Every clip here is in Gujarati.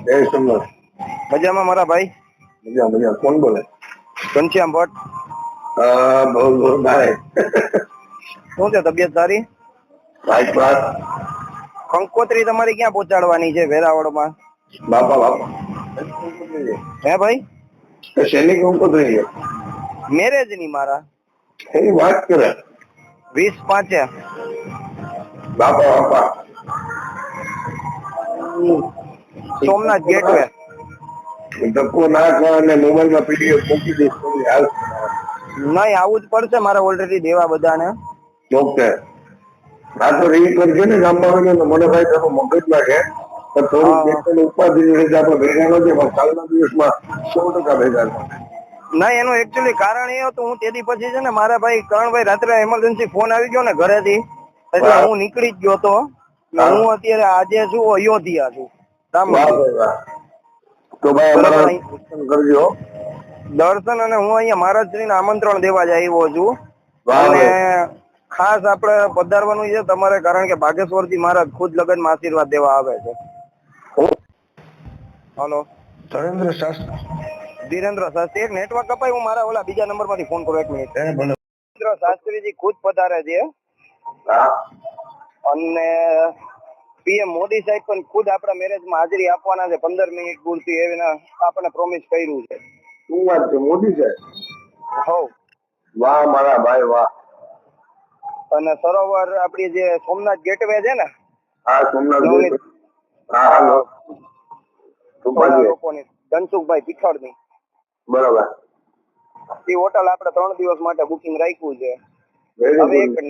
જય સોમનાથ. મજામાં મારા ભાઈ? મજા મજા. કોણ બોલે? ઘનશ્યામ ભટ્ટ. ભાઈ શું છે, તબિયત સારી? રાજપાટ કંકોત્રી તમારી ક્યાં પહોંચાડવાની છે વેરાવળમાં? બાપા બાપા હે ભાઈ? શેની કંકોત્રી છે? મેરેજ ની મારા એની વાત કરે 20/5 બાપા બાપા સોમનાથ ગેટવે. ધક્કો ના કર અને મોબાઈલમાં પીડીએફ મૂકી દઈશ તમને હાલ. નહીં, આવું જ પડશે મારે ઓલરેડી દેવા બધાને. ઓકે. આ તો રીલ કરશે ને ગામમાં હોય ને મને ભાઈ તારું મગજમાં છે પણ થોડુંક બેસન ઉપાધિ રીતે આપણે ભેગા નથી પણ કાલના દિવસમાં 100% ભેગા થાય. નહીં, એનું એકચ્યુઅલી કારણ એ હતું, હું તેથી પછી છે ને મારા ભાઈ કરણભાઈ રાત્રે એમરજન્સી ફોન આવી ગયો ને ઘરેથી, એટલે હું નીકળી જ ગયો તો. હું અત્યારે આજે છું અયોધ્યા છું, રામ વાહ મંદિર. ભાઈ વાહ. તો ભાઈ અમારા દર્શન કરજો. દર્શન અને હું અહીંયા મહારાજશ્રીને આમંત્રણ દેવા જ આવ્યો છું. વાહ અને ભાઈ. ખાસ આપણે પધારવાનું છે તમારે, કારણ કે ભાગેશ્વરજી મહારાજ ખુદ લગ્નમાં આશીર્વાદ દેવા આવે છે. હલો, ધરેન્દ્ર શાસ્ત્રી. ધીરેન્દ્ર શાસ્ત્રી. એક નેટવર્ક કપાય, હું મારા ઓલા બીજા નંબર માંથી ફોન કરું, 1 મિનિટ. ભલે. ધીરેન્દ્ર શાસ્ત્રીજી ખુદ પધારે છે. હા. અને પીએમ મોદી સાહેબ પણ ખુદ આપણા મેરેજમાં હાજરી આપવાના છે 15 મિનિટ પૂરતી, એના આપણે પ્રોમિસ કર્યું છે. શું વાત છે, મોદી સાહેબ? હો. વાહ મારા ભાઈ વાહ. અને સરોવર આપડી જે સોમનાથ ગેટવે છે ને, હા સોમનાથ નવનીત, હા હાલો ઓલા સુભાજી લોકોની ધનસુખભાઈ પીઠળની, બરોબર. એ હોટલ આપણે 3 દિવસ માટે બુકિંગ રાખ્યું છે. વેરી હવે ગુડ. એક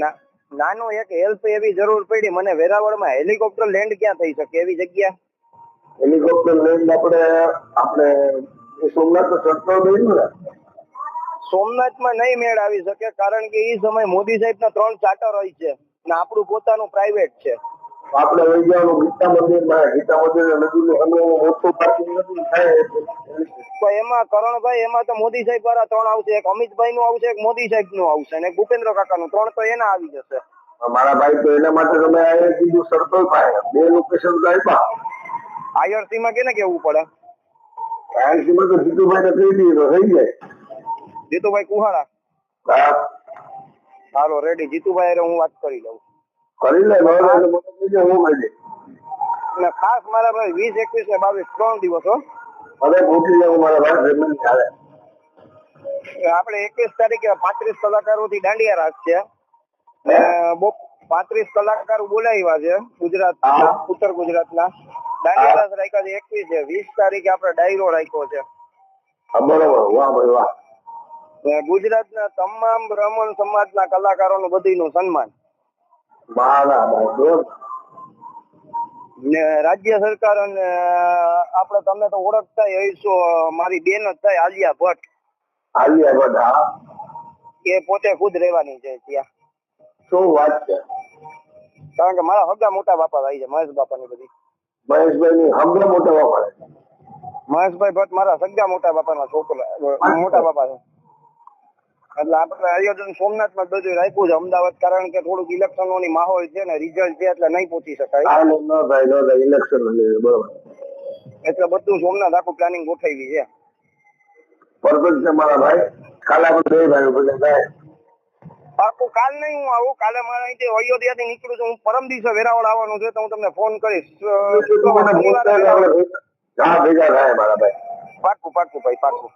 નાનો એક હેલ્પ એવી જરૂર પડી મને, વેરાવળમાં હેલિકોપ્ટર લેન્ડ ક્યાં થઈ શકે એવી જગ્યા? હેલિકોપ્ટર લેન્ડ આપણે સોમનાથ તો સસ્તો દઈશું ને. સોમનાથમાં નહીં મેળ આવી શકે, કારણ કે એ સમય મોદી સાહેબના 3 ચાર્ટર હોય છે ને આપણું પોતાનું પ્રાઇવેટ છે. આપણે વહી જવાનું ગીતા મંદિરમાં. ગીતા મંદિર નદીની સામે મોટું પાર્કિંગ નથી થાય. તો એમાં કરણભાઈ, એમાં તો મોદી સાહેબ વાળા 3 આવશે, એક અમિતભાઈ નું આવશે, એક મોદી સાહેબ નું આવશે અને એક ભૂપેન્દ્ર કાકાનું. 3 તો એના આવી જશે. મારા ભાઈ તો એના માટે તમે આ કીધું સરતો થાય 2 લોકેશન તો આપ્યા. આઈઆરસી માં કેને કેવું પડે? આઈઆરસી માં તો જીતુભાઈ ને કહી દીધું તો થઈ જાય. જીતુભાઈ કુહાડા. હા હાલો રેડી, જીતુભાઈ હારે હું વાત કરી લઉં. કરી લે. મને કીધું હું કરી દે. અને ખાસ મારા ભાઈ 20, 21 ને 22 3 દિવસ હો. હવે ગોઠવી લેવું મારા ભાઈ જમીન ચાલે. આપણે 21 તારીખે 35 કલાકારોથી દાંડિયા રાસ છે ને 35 કલાકારો બોલાવ્યા છે ગુજરાતના, ઉત્તર ગુજરાતના. દાંડિયા રાસ રાખ્યા છે 21 છે. 20 તારીખે આપણે ડાયરો રાખ્યો છે. બરોબર. વાહ ભાઈ વાહ. ગુજરાતના તમામ બ્રાહ્મણ સમાજના કલાકારોનું બધીનું સન્માન. મારા ભાઈ ને રાજ્ય સરકાર અને આપણે, તમે તો ઓળખતા હશો, મારી બેન જ થાય આલિયા ભટ્ટ. આલિયા ભટ્ટ. હા. એ પોતે ખુદ રહેવાની છે ત્યાં. શું વાત છે? કારણ કે મારા હગા મોટા બાપા થાય છે, મહેશ બાપાની બધી. મહેશભાઈ ની હમણાં મોટા બાપા. મહેશભાઈ ભટ્ટ મારા સગા મોટા બાપાના છોકરા, મોટા બાપા છે. એટલે આપણે આયોજન સોમનાથમાં બધું રાખ્યું છે. અમદાવાદ કારણ કે થોડુંક ઇલેક્શનોની માહોલ છે ને, રિઝલ્ટ છે એટલે નહીં પહોંચી શકાય. ન થાય ઇલેક્શન બરોબર. એટલે બધું સોમનાથ આખું પ્લાનિંગ ગોઠવી છે. પરફેક્ટ છે મારા ભાઈ. કાલે આપણે 2 ભાઈઓ ભેગા થાય. પાકું કાલ નહીં હું આવું, કાલે મારે અહીંથી અયોધ્યાથી નીકળું છું. હું પરમ દિવસે વેરાવળ આવવાનું છે, તો હું તમને ફોન કરીશ. હા ભેગા થાય મારા ભાઈ. પાકું પાકું ભાઈ, પાકું.